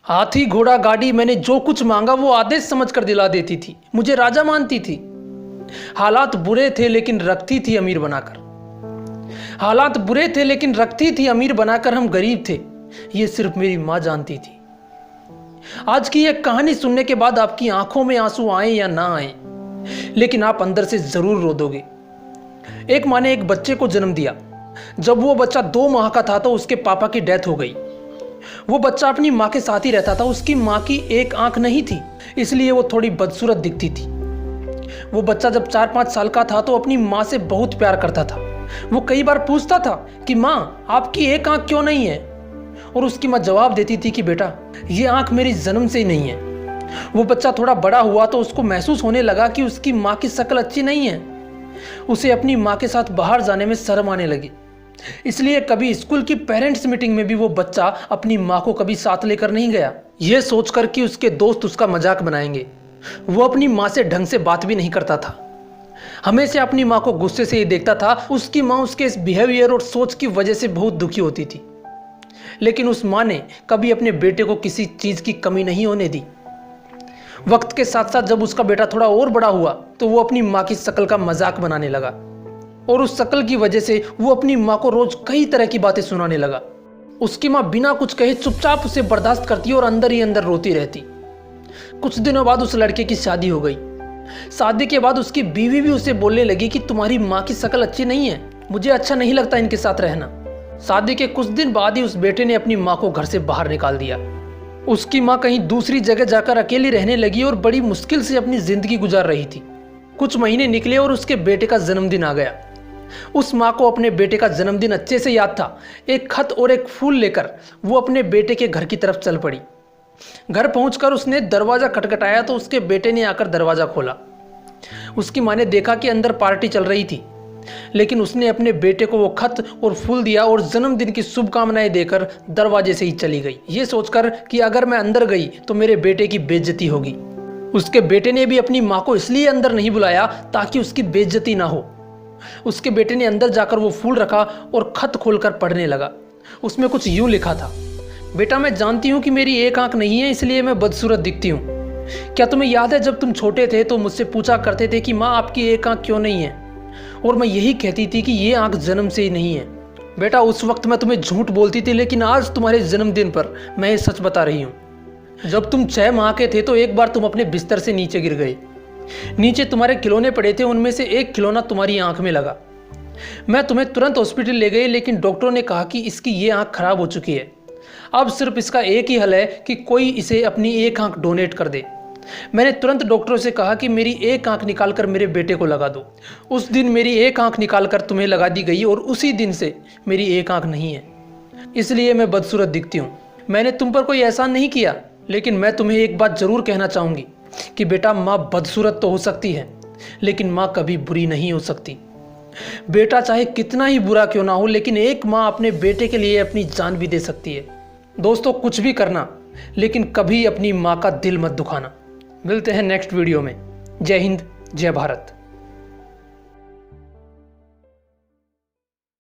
हाथी घोड़ा गाड़ी, मैंने जो कुछ मांगा वो आदेश समझकर दिला देती थी, मुझे राजा मानती थी। हालात बुरे थे लेकिन रखती थी अमीर बनाकर। हालात बुरे थे लेकिन रखती थी अमीर बनाकर, हम गरीब थे ये सिर्फ मेरी माँ जानती थी। आज की यह कहानी सुनने के बाद आपकी आंखों में आंसू आए या ना आए, लेकिन आप अंदर से जरूर रो दोगे। एक माँ ने एक बच्चे को जन्म दिया। जब वो बच्चा 2 माह का था तो उसके पापा की डेथ हो गई। वो बच्चा अपनी माँ के साथ ही रहता था। उसकी माँ की एक आंख नहीं थी, इसलिए वो थोड़ी बदसूरत दिखती थी। वो बच्चा जब 4-5 साल का था तो अपनी माँ से बहुत प्यार करता था। वो कई बार पूछता था कि माँ, आपकी एक आंख क्यों नहीं है? और उसकी माँ जवाब देती थी कि बेटा, ये आंख मेरी जन्म से ही नहीं है। वो बच्चा थोड़ा बड़ा हुआ तो उसको महसूस होने लगा कि उसकी माँ की शक्ल अच्छी नहीं है। उसे अपनी माँ के साथ बाहर जाने में शर्म आने लगी। इसलिए कभी स्कूल की पेरेंट्स मीटिंग में भी वो बच्चा अपनी माँ को कभी साथ लेकर नहीं गया, ये सोचकर कि उसके दोस्त उसका मजाक बनाएंगे। वो अपनी माँ से ढंग से बात भी नहीं करता था, हमेशा अपनी माँ को गुस्से से ही देखता था। उसकी माँ उसके इस बिहेवियर और सोच की वजह से बहुत दुखी होती थी, लेकिन उस माँ ने कभी अपने बेटे को किसी चीज़ की कमी नहीं होने दी। वक्त के साथ साथ जब उसका बेटा थोड़ा और बड़ा हुआ तो वो अपनी माँ की शक्ल का मजाक बनाने लगा, और उस शक्ल की वजह से वो अपनी माँ को रोज कई तरह की बातें सुनाने लगा। उसकी माँ बिना कुछ कहे चुपचाप उसे बर्दाश्त करती और अंदर ही अंदर रोती रहती। कुछ दिनों बाद उस लड़के की शादी हो गई। शादी के बाद उसकी बीवी भी उसे बोलने लगी कि तुम्हारी माँ की शक्ल अच्छी नहीं है, मुझे अच्छा नहीं लगता इनके साथ रहना। शादी के कुछ दिन बाद ही उस बेटे ने अपनी माँ को घर से बाहर निकाल दिया। उसकी माँ कहीं दूसरी जगह जाकर अकेली रहने लगी और बड़ी मुश्किल से अपनी जिंदगी गुजार रही थी। कुछ महीने निकले और उसके बेटे का जन्मदिन आ गया। उस माँ को अपने बेटे का जन्मदिन अच्छे से याद था। एक खत और एक फूल लेकर वो अपने बेटे के घर की तरफ चल पड़ी। घर पहुंचकर उसने दरवाजा खटखटाया तो उसके बेटे ने आकर दरवाजा खोला। उसकी माँ ने देखा कि अंदर पार्टी चल रही थी, लेकिन उसने अपने बेटे को वो खत और फूल दिया और जन्मदिन की शुभकामनाएं देकर दरवाजे से ही चली गई, ये सोचकर कि अगर मैं अंदर गई तो मेरे बेटे की बेइज्जती होगी। उसके बेटे ने भी अपनी माँ को इसलिए अंदर नहीं बुलाया ताकि उसकी बेइज्जती ना हो। उसके बेटे ने अंदर जाकर वो फूल रखा और खत खोलकर पढ़ने लगा। उसमें कुछ यूं लिखा था, बेटा, मैं जानती हूँ कि मेरी एक आंख नहीं है, इसलिए मैं बदसूरत दिखती हूँ। क्या तुम्हें याद है जब तुम छोटे थे तो मुझसे पूछा करते थे कि माँ, आपकी एक आंख क्यों नहीं है? और मैं यही कहती थी कि ये आंख जन्म से ही नहीं है। बेटा, उस वक्त मैं तुम्हें झूठ बोलती थी, लेकिन आज तुम्हारे जन्मदिन पर मैं ये सच बता रही हूँ। जब तुम 6 माह के थे तो एक बार तुम अपने बिस्तर से नीचे गिर गए। नीचे तुम्हारे खिलौने पड़े थे, उनमें से एक खिलौना तुम्हारी आंख में लगा। मैं तुम्हें तुरंत हॉस्पिटल ले गई, लेकिन डॉक्टरों ने कहा कि इसकी ये आंख खराब हो चुकी है। अब सिर्फ इसका एक ही हल है कि कोई इसे अपनी एक आंख डोनेट कर दे। मैंने तुरंत डॉक्टरों से कहा कि मेरी एक आंख निकालकर मेरे बेटे को लगा दो। उस दिन मेरी एक आंख निकालकर तुम्हें लगा दी गई और उसी दिन से मेरी एक आंख नहीं है, इसलिए मैं बदसूरत दिखती हूँ। मैंने तुम पर कोई एहसान नहीं किया, लेकिन मैं तुम्हें एक बात जरूर कहना चाहूँगी कि बेटा, माँ बदसूरत तो हो सकती है, लेकिन माँ कभी बुरी नहीं हो सकती। बेटा चाहे कितना ही बुरा क्यों ना हो, लेकिन एक माँ अपने बेटे के लिए अपनी जान भी दे सकती है। दोस्तों, कुछ भी करना, लेकिन कभी अपनी माँ का दिल मत दुखाना। मिलते हैं नेक्स्ट वीडियो में। जय हिंद, जय भारत।